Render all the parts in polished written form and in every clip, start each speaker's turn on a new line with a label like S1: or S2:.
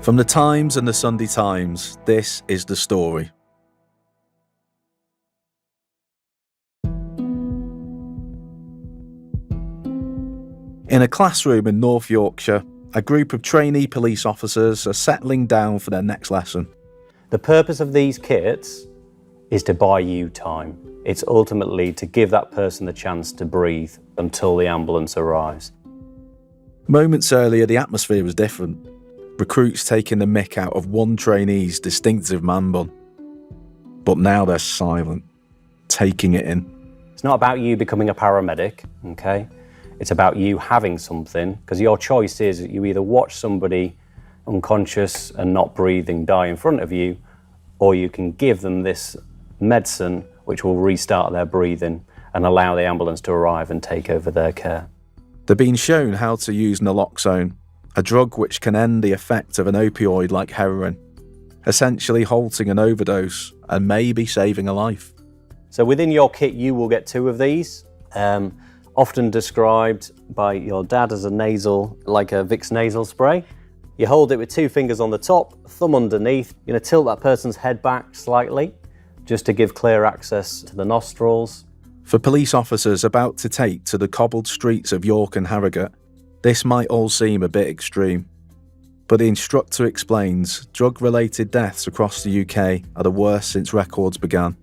S1: From the Times and the Sunday Times, this is the story. In a classroom in North Yorkshire, a group of trainee police officers are settling down for their next lesson.
S2: The purpose of these kits is to buy you time. It's ultimately to give that person the chance to breathe until the ambulance arrives.
S1: Moments earlier, the atmosphere was different. Recruits taking the mick out of one trainee's distinctive man bun. But now they're silent, taking it in.
S2: It's not about you becoming a paramedic, okay? It's about you having something, because your choice is that you either watch somebody unconscious and not breathing die in front of you, or you can give them this medicine which will restart their breathing and allow the ambulance to arrive and take over their care.
S1: They're being shown how to use naloxone, a drug which can end the effect of an opioid like heroin, essentially halting an overdose and maybe saving a life.
S2: So within your kit you will get 2 of these. Often described by your dad as a nasal, like a Vicks nasal spray. You hold it with 2 fingers on the top, thumb underneath. You're going to tilt that person's head back slightly, just to give clear access to the nostrils.
S1: For police officers about to take to the cobbled streets of York and Harrogate, this might all seem a bit extreme. But the instructor explains drug-related deaths across the UK are the worst since records began.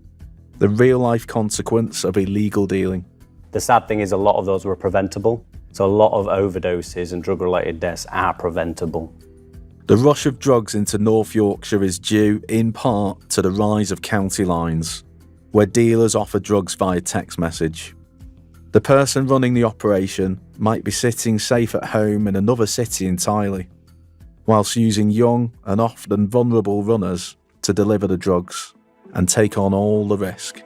S1: The real-life consequence of illegal dealing.
S2: The sad thing is a lot of those were preventable. So a lot of overdoses and drug-related deaths are preventable.
S1: The rush of drugs into North Yorkshire is due, in part, to the rise of county lines, where dealers offer drugs via text message. The person running the operation might be sitting safe at home in another city entirely, whilst using young and often vulnerable runners to deliver the drugs and take on all the risk.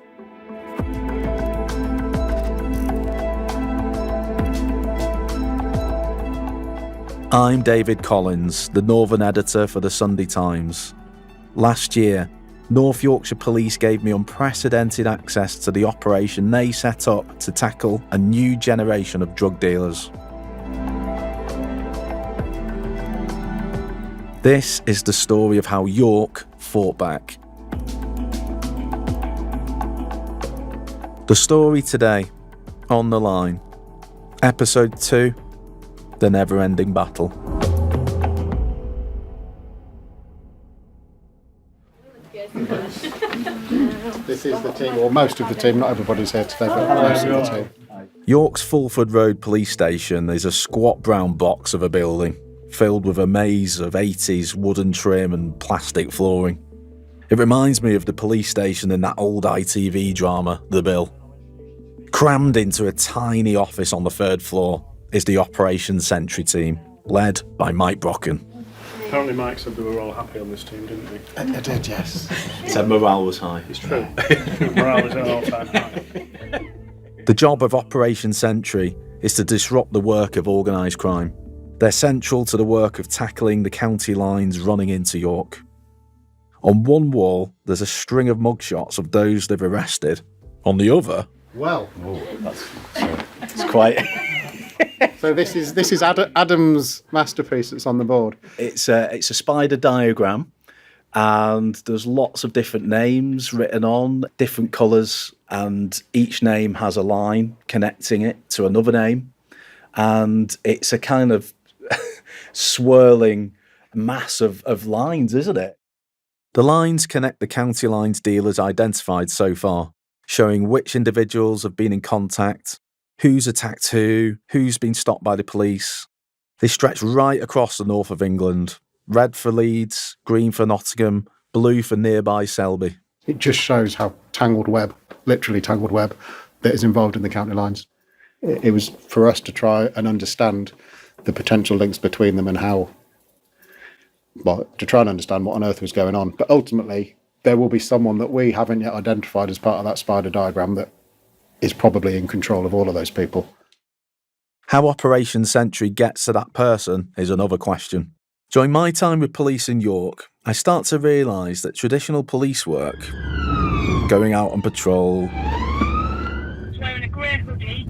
S1: I'm David Collins, the Northern editor for the Sunday Times. Last year, North Yorkshire Police gave me unprecedented access to the operation they set up to tackle a new generation of drug dealers. This is the story of how York fought back. The story today, On the Line, Episode 2, The Never-Ending Battle.
S3: This is the team, or most of the team, not everybody's here today, but most of the team.
S1: York's Fulford Road Police Station is a squat brown box of a building, filled with a maze of 80s wooden trim and plastic flooring. It reminds me of the police station in that old ITV drama, The Bill. Crammed into a tiny office on the 3rd floor is the Operations Sentry team, led by Mike Brocken.
S4: Apparently Mike said they were all happy on this team, didn't he?
S3: I did, yes.
S1: He said morale was high.
S4: It's true. Morale is at an all-time high.
S1: The job of Operation Sentry is to disrupt the work of organised crime. They're central to the work of tackling the county lines running into York. On one wall, there's a string of mugshots of those they've arrested. On the other...
S3: Well...
S1: It's quite...
S3: So this is Adam's masterpiece that's on the board.
S1: It's a spider diagram, and there's lots of different names written on, different colours, and each name has a line connecting it to another name. And it's a kind of swirling mass of lines, isn't it? The lines connect the county lines dealers identified so far, showing which individuals have been in contact, who's attacked who's been stopped by the police. They stretch right across the north of England. Red for Leeds, green for Nottingham, blue for nearby Selby.
S3: It just shows how tangled web, literally tangled web, that is involved in the county lines. It was for us to try and understand the potential links between them and how, well, to try and understand what on earth was going on. But ultimately, there will be someone that we haven't yet identified as part of that spider diagram that is probably in control of all of those people.
S1: How Operation Sentry gets to that person is another question. During my time with police in York, I start to realise that traditional police work, going out on patrol,
S5: wearing a grey hoodie,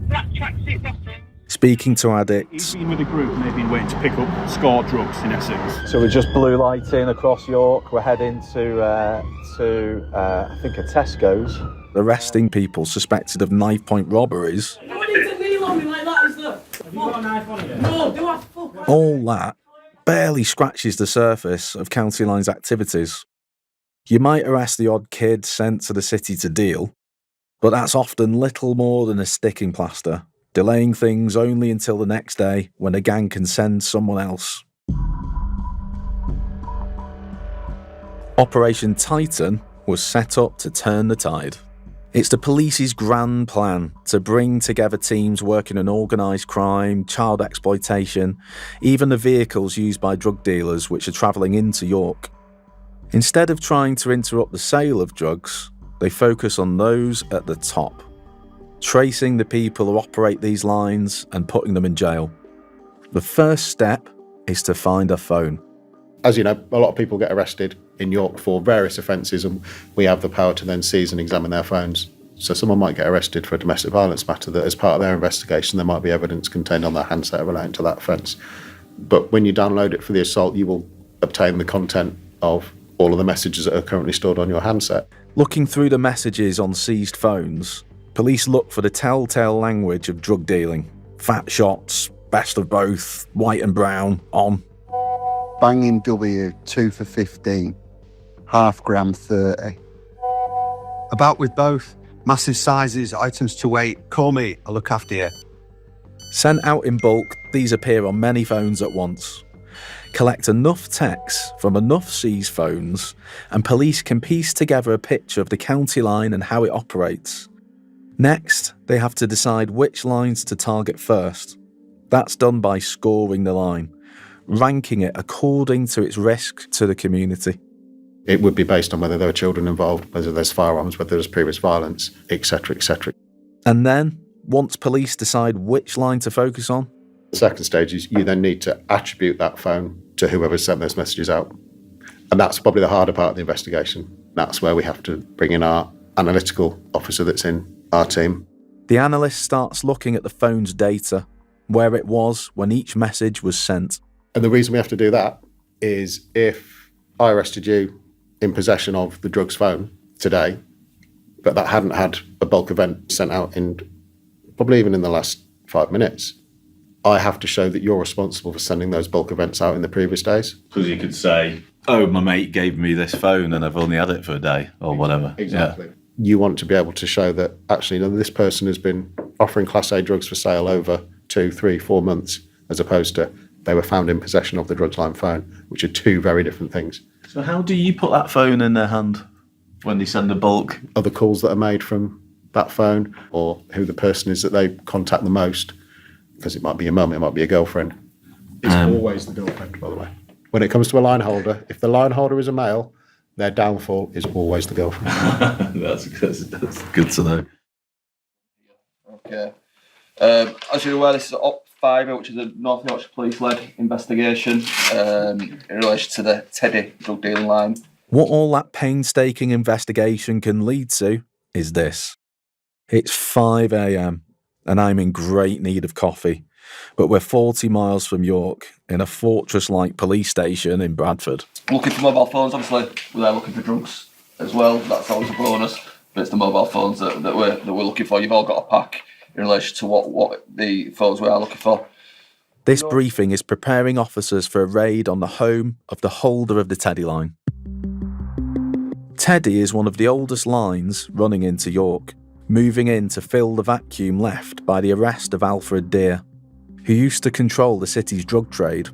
S5: black tracksuit bottoms.
S1: It's speaking to
S4: He's
S1: addicts.
S4: been with a group and they've been waiting to pick up score drugs, in essence.
S1: So we're just blue lighting across York. We're heading to I think a Tesco's. Arresting people suspected of knife point robberies.
S5: You need to kneel on me like that, is there? Have you got a knife on you? No, do I? Fuck.
S1: All that barely scratches the surface of County Line's activities. You might arrest the odd kid sent to the city to deal, but that's often little more than a sticking plaster, delaying things only until the next day when a gang can send someone else. Operation Titan was set up to turn the tide. It's the police's grand plan to bring together teams working on organised crime, child exploitation, even the vehicles used by drug dealers which are travelling into York. Instead of trying to interrupt the sale of drugs, they focus on those at the top, tracing the people who operate these lines and putting them in jail. The first step is to find a phone.
S3: As you know, a lot of people get arrested in York for various offences, and we have the power to then seize and examine their phones. So someone might get arrested for a domestic violence matter that as part of their investigation there might be evidence contained on their handset relating to that offence. But when you download it for the assault, you will obtain the content of all of the messages that are currently stored on your handset.
S1: Looking through the messages on seized phones, police look for the telltale language of drug dealing. Fat shots, best of both, white and brown, on.
S6: Banging W, 2 for 15. Half gram 30.
S7: About with both. Massive sizes, items to weight. Call me, I'll look after you.
S1: Sent out in bulk, these appear on many phones at once. Collect enough texts from enough seized phones, and police can piece together a picture of the county line and how it operates. Next, they have to decide which lines to target first. That's done by scoring the line, ranking it according to its risk to the community.
S3: It would be based on whether there were children involved, whether there's firearms, whether there's previous violence, etc., etc.
S1: And then, once police decide which line to focus on,
S3: The second stage is you then need to attribute that phone to whoever sent those messages out. And that's probably the harder part of the investigation. That's where we have to bring in our analytical officer that's in our team.
S1: the analyst starts looking at the phone's data, where it was when each message was sent.
S3: And the reason we have to do that is if I arrested you in possession of the drugs phone today, but that hadn't had a bulk event sent out in probably even in the last 5 minutes, I have to show that you're responsible for sending those bulk events out in the previous days.
S8: Because you could say, oh, my mate gave me this phone and I've only had it for a day or whatever.
S3: Exactly.
S8: Yeah.
S3: You want to be able to show that actually, you know, this person has been offering Class A drugs for sale over 2, 3, 4 months, as opposed to they were found in possession of the drugs line phone, which are two very different things.
S8: So how do you put that phone in their hand when they send a bulk?
S3: Other calls that are made from that phone, or who the person is that they contact the most, because it might be your mum, it might be your girlfriend. It's always the girlfriend, by the way. When it comes to a line holder, if the line holder is a male, their downfall is always the girlfriend.
S8: That's good to know.
S9: Okay. As you're aware, this is Op 5, which is a North Yorkshire Police-led investigation in relation to the Teddy drug dealing line.
S1: What all that painstaking investigation can lead to is this. It's 5 a.m. and I'm in great need of coffee, but we're 40 miles from York in a fortress-like police station in Bradford.
S9: Looking for mobile phones, obviously. We're there looking for drugs as well. That's always a bonus. But it's the mobile phones that we're looking for. You've all got a pack in relation to what the phones we are looking for.
S1: This briefing is preparing officers for a raid on the home of the holder of the Teddy line. Teddy is one of the oldest lines running into York, moving in to fill the vacuum left by the arrest of Alfred Deere, who used to control the city's drug trade.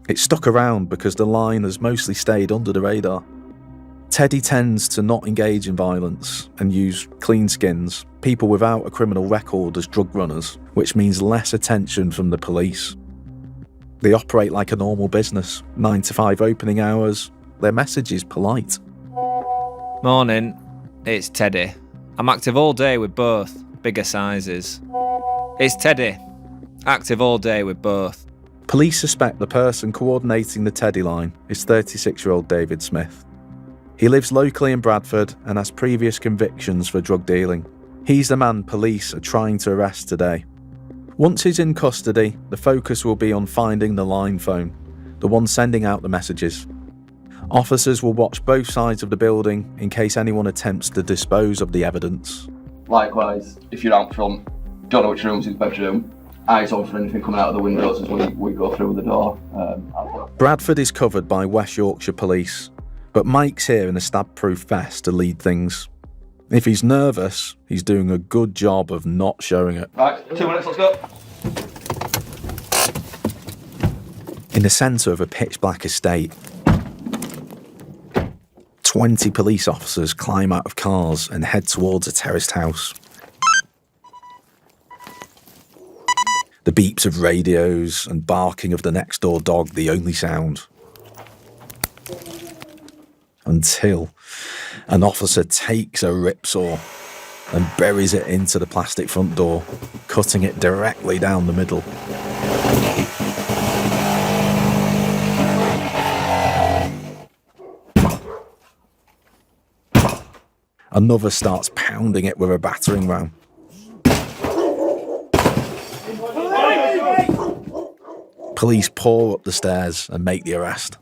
S1: It stuck around because the line has mostly stayed under the radar. Teddy tends to not engage in violence and use clean skins, people without a criminal record as drug runners, which means less attention from the police. They operate like a normal business, 9 to 5 opening hours. Their message is polite.
S10: Morning, it's Teddy. I'm active all day with both, bigger sizes. It's Teddy. Active all day with both.
S1: Police suspect the person coordinating the Teddy line is 36-year-old David Smith. He lives locally in Bradford and has previous convictions for drug dealing. He's the man police are trying to arrest today. Once he's in custody, the focus will be on finding the line phone, the one sending out the messages. Officers will watch both sides of the building in case anyone attempts to dispose of the evidence.
S9: Likewise, if you're out front, don't know which room's his bedroom, eyes on for anything coming out of the windows as we go through the door.
S1: Bradford is covered by West Yorkshire Police, but Mike's here in a stab-proof vest to lead things. If he's nervous, he's doing a good job of not showing it.
S9: Right, 2 minutes, let's go.
S1: In the centre of a pitch-black estate, 20 police officers climb out of cars and head towards a terraced house. The beeps of radios and barking of the next-door dog the only sound. Until an officer takes a ripsaw and buries it into the plastic front door, cutting it directly down the middle. Another starts pounding it with a battering ram. Police pour up the stairs and make the arrest.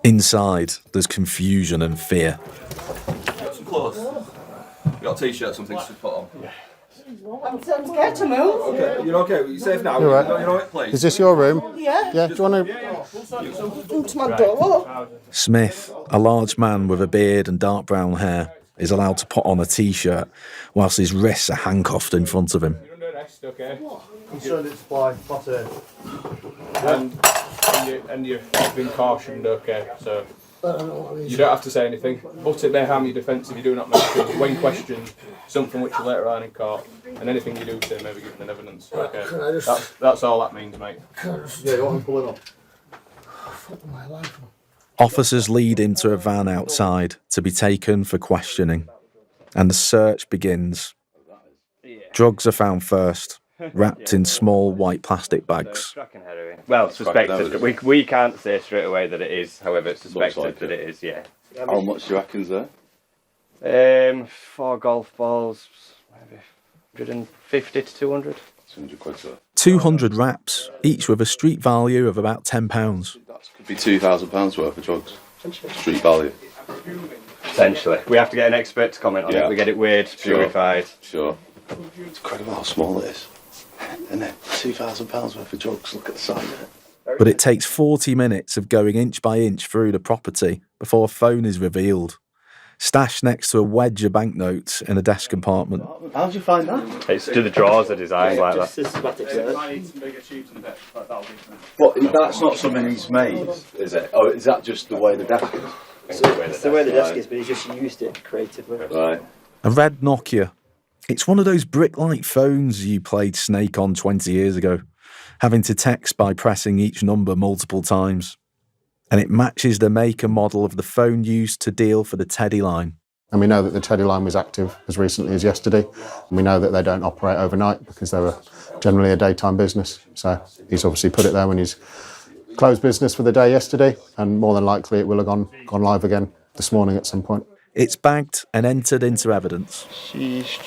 S1: Inside, there's confusion and fear.
S9: Got some clothes. You got a t-shirt, something to put on.
S5: I'm scared to move.
S9: Okay, you're okay. You're safe now.
S3: You're right.
S9: You're right, please.
S3: Is this your room?
S5: Yeah.
S3: Yeah, do you want to...
S5: Into my door.
S1: Smith, a large man with a beard and dark brown hair, is allowed to put on a t-shirt whilst his wrists are handcuffed in front of him.
S11: Okay. Insurance supply, that's and you've been cautioned, okay, so you don't have to say anything, but it may harm your defence if you do not mention, when questioned, something which you later on in court, and anything you do say may be given in evidence, okay. That's all that means, mate.
S3: Yeah, you want to pull it up?
S1: Officers lead him to a van outside to be taken for questioning, and the search begins. Drugs are found first, wrapped in small white plastic bags.
S12: Well, suspected. We can't say straight away that it is, however, it's suspected that it is, yeah.
S8: How much do you reckon's there?
S12: 4 golf balls, maybe 150 to 200.
S8: 200 quid, sir.
S1: 200 wraps, each with a street value of about £10.
S8: That could be £2,000 worth of drugs. Street value.
S12: Potentially. We have to get an expert to comment on it. We get it weighed, purified.
S8: Sure. It's incredible how small it is. Isn't it? £2,000 worth of drugs. Look at the size of it.
S1: But it takes 40 minutes of going inch by inch through the property before a phone is revealed, stashed next to a wedge of banknotes in a desk compartment.
S8: How did you find that?
S12: It's to the drawers are designed like that.
S8: What, that's not something he's made, is it? Or is that just the way the desk is?
S13: It's the way the desk is, but he's just used it creatively.
S8: Right.
S1: A red Nokia. It's one of those brick-like phones you played Snake on 20 years ago, having to text by pressing each number multiple times. And it matches the make and model of the phone used to deal for the Teddy line.
S3: And we know that the Teddy line was active as recently as yesterday. And we know that they don't operate overnight because they were generally a daytime business. So he's obviously put it there when he's closed business for the day yesterday, and more than likely it will have gone live again this morning at some point.
S1: It's bagged and entered into evidence.
S13: Seized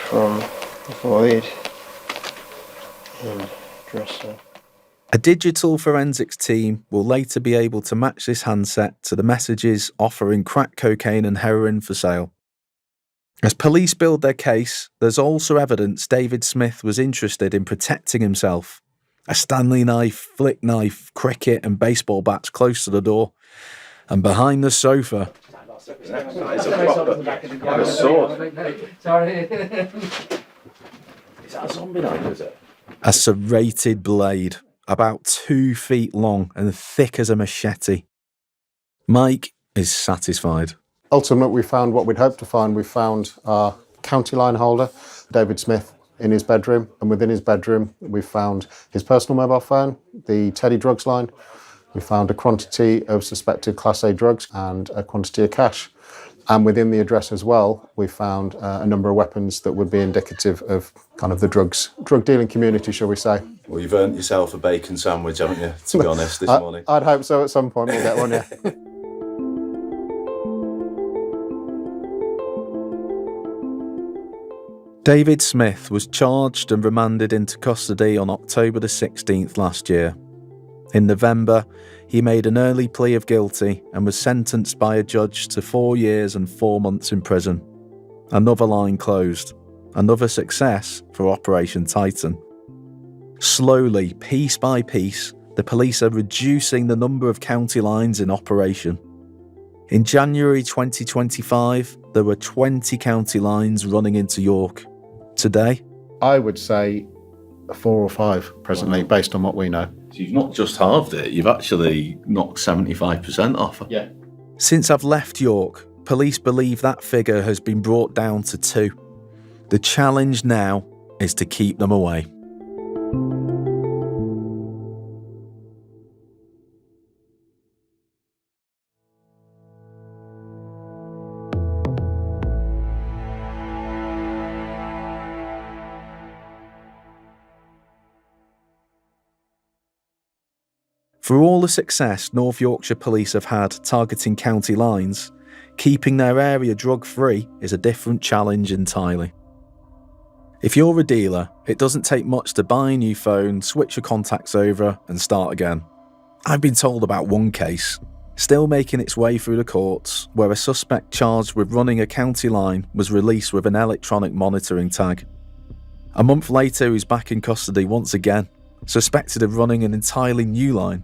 S13: from the void and dresser.
S1: A digital forensics team will later be able to match this handset to the messages offering crack cocaine and heroin for sale. As police build their case, there's also evidence David Smith was interested in protecting himself. A Stanley knife, flick knife, cricket and baseball bats close to the door. And behind the sofa...
S8: It's a proper sword.
S5: Sorry.
S8: Is that a zombie knife, is it?
S1: A serrated blade, about 2 feet long and thick as a machete. Mike is satisfied.
S3: Ultimately, we found what we'd hoped to find. We found our county line holder, David Smith, in his bedroom. And within his bedroom, we found his personal mobile phone, the Teddy drugs line. We found a quantity of suspected Class A drugs and a quantity of cash. And within the address as well, we found a number of weapons that would be indicative of kind of the drug dealing community, shall we say.
S8: Well, you've earned yourself a bacon sandwich, haven't you, to be honest, this morning?
S3: I'd hope so at some point we'll get one, yeah.
S1: David Smith was charged and remanded into custody on October the 16th last year. In November, he made an early plea of guilty and was sentenced by a judge to 4 years and 4 months in prison. Another line closed. Another success for Operation Titan. Slowly, piece by piece, the police are reducing the number of county lines in operation. In January 2025, there were 20 county lines running into York. Today,
S3: I would say 4 or 5 presently, based on what we know.
S8: So you've not just halved it, you've actually knocked 75% off.
S3: Yeah.
S1: Since I've left York, police believe that figure has been brought down to 2. The challenge now is to keep them away. For all the success North Yorkshire Police have had targeting county lines, keeping their area drug-free is a different challenge entirely. If you're a dealer, it doesn't take much to buy a new phone, switch your contacts over and start again. I've been told about one case, still making its way through the courts, where a suspect charged with running a county line was released with an electronic monitoring tag. A month later, he's back in custody once again, suspected of running an entirely new line.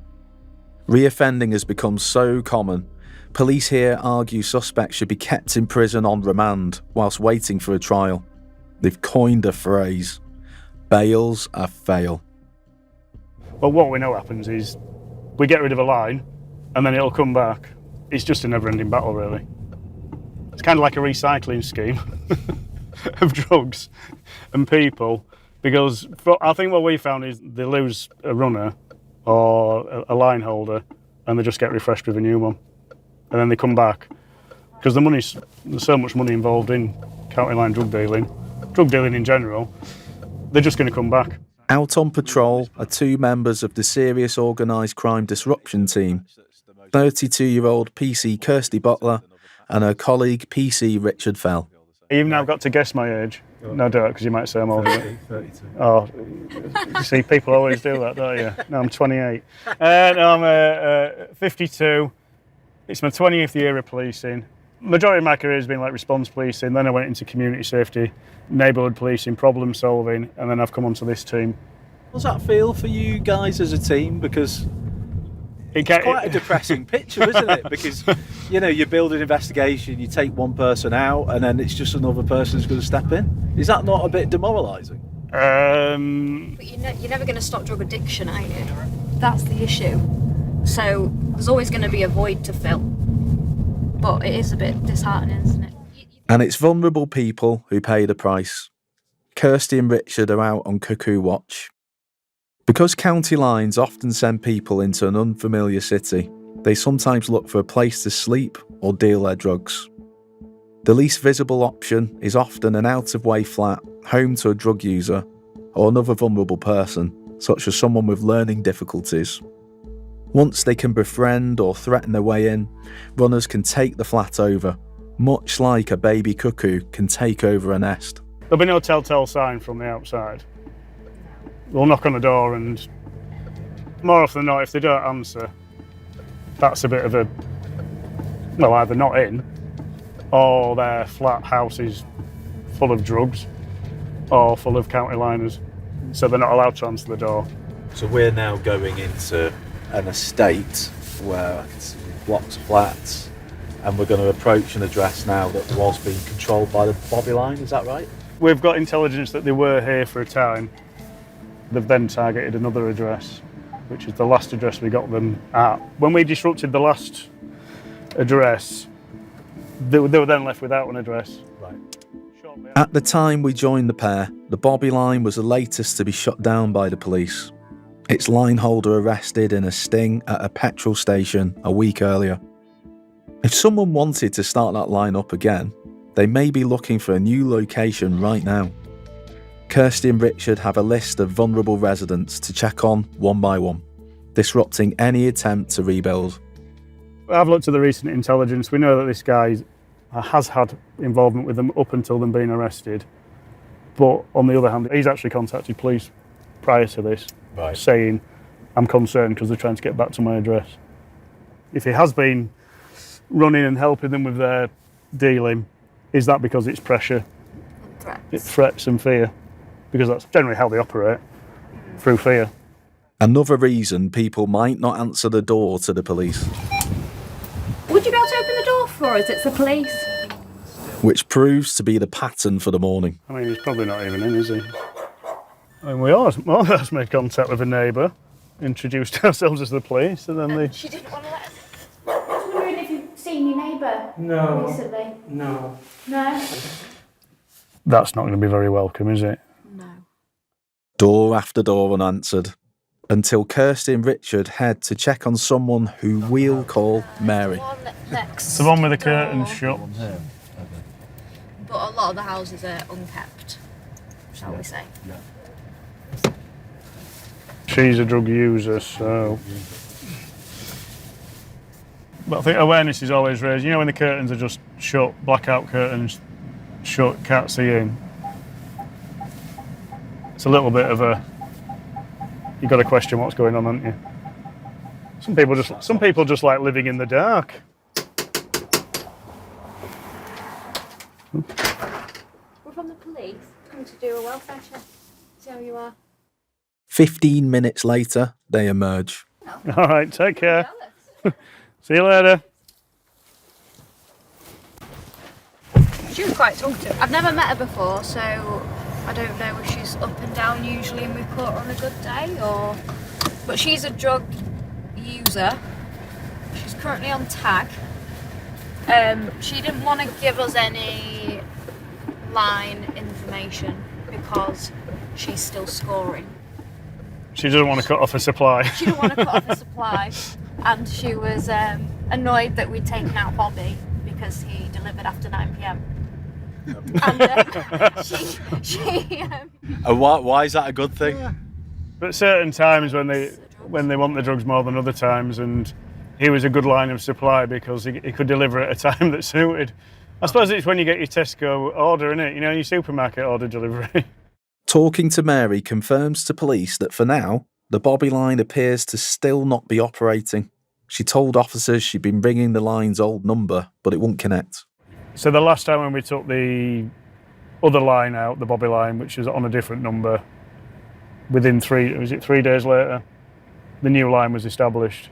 S1: Reoffending has become so common, police here argue suspects should be kept in prison on remand whilst waiting for a trial. They've coined a phrase, bail's a fail.
S14: Well, what we know happens is we get rid of a line and then it'll come back. It's just a never-ending battle, really. It's kind of like a recycling scheme of drugs and people, because I think what we found is they lose a runner or a line holder and they just get refreshed with a new one. And then they come back. Because there's so much money involved in county line drug dealing in general, they're just going to come back.
S1: Out on patrol are 2 members of the Serious Organised Crime Disruption Team, 32-year-old PC Kirsty Butler and her colleague PC Richard Fell.
S14: You've now got to guess my age. No, don't, because you might say I'm older. 32. Oh, you see, people always do that, don't you? No, I'm 28. No, I'm 52. It's my 20th year of policing. Majority of my career has been like response policing, then I went into community safety, neighbourhood policing, problem solving, and then I've come onto this team.
S1: How does that feel for you guys as a team? Because it's quite a depressing picture, isn't it? Because, you know, you build an investigation, you take one person out, and then it's just another person who's going to step in. Is that not a bit demoralising?
S15: But you're never going to stop drug addiction, are you? That's the issue. So there's always going to be a void to fill. But it is a bit disheartening, isn't it?
S1: And it's vulnerable people who pay the price. Kirsty and Richard are out on cuckoo watch. Because county lines often send people into an unfamiliar city, they sometimes look for a place to sleep or deal their drugs. The least visible option is often an out-of-way flat, home to a drug user, or another vulnerable person, such as someone with learning difficulties. Once they can befriend or threaten their way in, runners can take the flat over, much like a baby cuckoo can take over a nest.
S14: There'll be no telltale sign from the outside. We'll knock on the door and more often than not, if they don't answer, that's a bit of a, well, either not in, or their flat house is full of drugs or full of county liners, so they're not allowed to answer the door.
S1: So we're now going into an estate where I can see blocks of flats, and we're going to approach an address now that was being controlled by the Bobby line, is that right?
S14: We've got intelligence that they were here for a time. They've then targeted another address, which is the last address we got them at. When we disrupted the last address, they were then left without an address.
S1: Right. At the time we joined the pair, the Bobby line was the latest to be shut down by the police. Its line holder arrested in a sting at a petrol station a week earlier. If someone wanted to start that line up again, they may be looking for a new location right now. Kirsty and Richard have a list of vulnerable residents to check on one by one, disrupting any attempt to rebuild.
S14: I've looked at the recent intelligence. We know that this guy has had involvement with them up until them being arrested. But on the other hand, he's actually contacted police prior to this, saying, I'm concerned because they're trying to get back to my address. If he has been running and helping them with their dealing, is that because it's pressure? It's threats and fear, because that's generally how they operate, through fear.
S1: Another reason people might not answer the door to the police.
S15: Would you be able to open the door for us? It's the police.
S1: Which proves to be the pattern for the morning.
S14: I mean, he's probably not even in, is he? I mean, we all has made contact with a neighbour, introduced ourselves as the police, and then they...
S15: She didn't want to let us... I was wondering if you've seen your neighbour recently.
S5: No.
S15: No?
S14: That's not going to be very welcome, is it?
S1: Door after door unanswered, until Kirsty and Richard head to check on someone who we'll call Mary.
S14: It's the one with the curtains shut.
S15: But a lot of the houses are unkept, shall we say.
S14: She's a drug user, so... But I think awareness is always raised. You know when the curtains are just shut, blackout curtains, shut, can't see in. It's a little bit of a... You've got to question what's going on, haven't you? Some people just like living in the dark.
S15: We're from the police, come to do a welfare check. See how you are.
S1: 15 minutes later, they emerge.
S14: All right, take care. See you later.
S15: She was quite talkative. I've never met her before, so I don't know if she's up and down usually and we've caught her on a good day, or... But she's a drug user. She's currently on tag. She didn't want to give us any line information because she's still scoring.
S14: She doesn't want to cut off a supply.
S15: She didn't want to cut off a supply, and she was annoyed that we'd taken out Bobby because he delivered after 9 p.m.
S1: And why is that a good thing?
S14: But certain times when they want the drugs more than other times, and he was a good line of supply because he could deliver at a time that suited. I suppose it's when you get your Tesco order, innit? You know, your supermarket order delivery.
S1: Talking to Mary confirms to police that for now, the Bobby line appears to still not be operating. She told officers she'd been ringing the line's old number, but it wouldn't connect.
S14: So the last time when we took the other line out, the Bobby line, which is on a different number, within 3 days later, the new line was established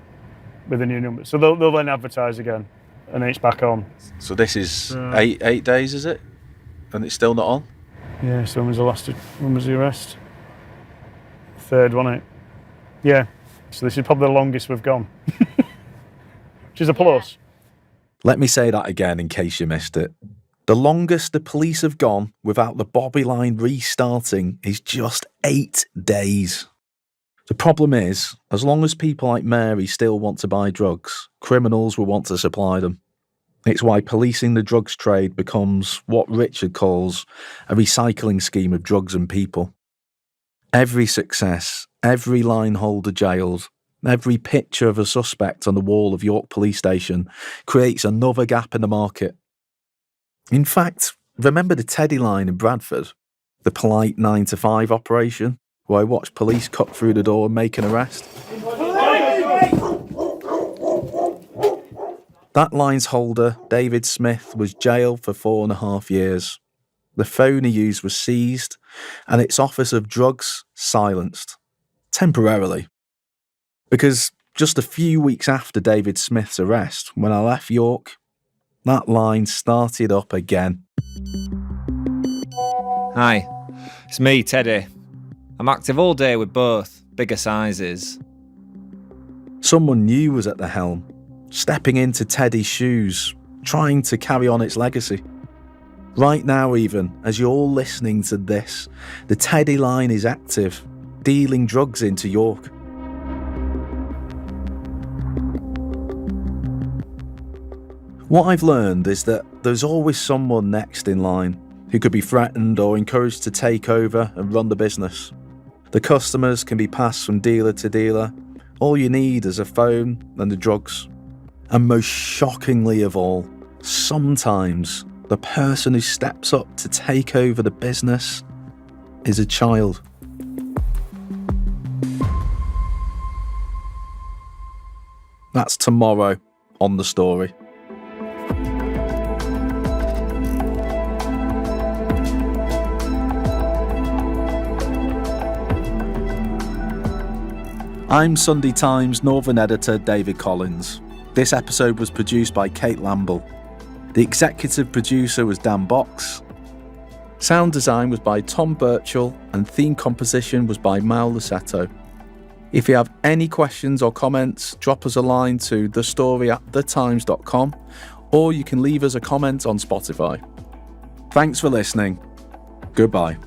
S14: with a new number. So they'll then advertise again, and then it's back on.
S1: So this is eight days, is it? And it's still not on?
S14: Yeah, so when was the arrest? Third, wasn't it? Yeah. So this is probably the longest we've gone. Which is a plus.
S1: Let me say that again in case you missed it. The longest the police have gone without the Bobby line restarting is just 8 days. The problem is, as long as people like Mary still want to buy drugs, criminals will want to supply them. It's why policing the drugs trade becomes what Richard calls a recycling scheme of drugs and people. Every success, every line holder jailed, every picture of a suspect on the wall of York Police Station creates another gap in the market. In fact, remember the Teddy line in Bradford? The polite 9 to 5 operation, where I watched police cut through the door and make an arrest? That line's holder, David Smith, was jailed for 4.5 years. The phone he used was seized, and its office of drugs silenced. Temporarily. Because just a few weeks after David Smith's arrest, when I left York, that line started up again.
S10: Hi, it's me, Teddy. I'm active all day with both, bigger sizes.
S1: Someone new was at the helm, stepping into Teddy's shoes, trying to carry on its legacy. Right now even, as you're all listening to this, the Teddy line is active, dealing drugs into York. What I've learned is that there's always someone next in line who could be threatened or encouraged to take over and run the business. The customers can be passed from dealer to dealer. All you need is a phone and the drugs. And most shockingly of all, sometimes the person who steps up to take over the business is a child. That's tomorrow on The Story. I'm Sunday Times Northern Editor David Collins. This episode was produced by Kate Lamble. The executive producer was Dan Box. Sound design was by Tom Birchall and theme composition was by Mal Lusetto. If you have any questions or comments, drop us a line to thestory@thetimes.com or you can leave us a comment on Spotify. Thanks for listening. Goodbye.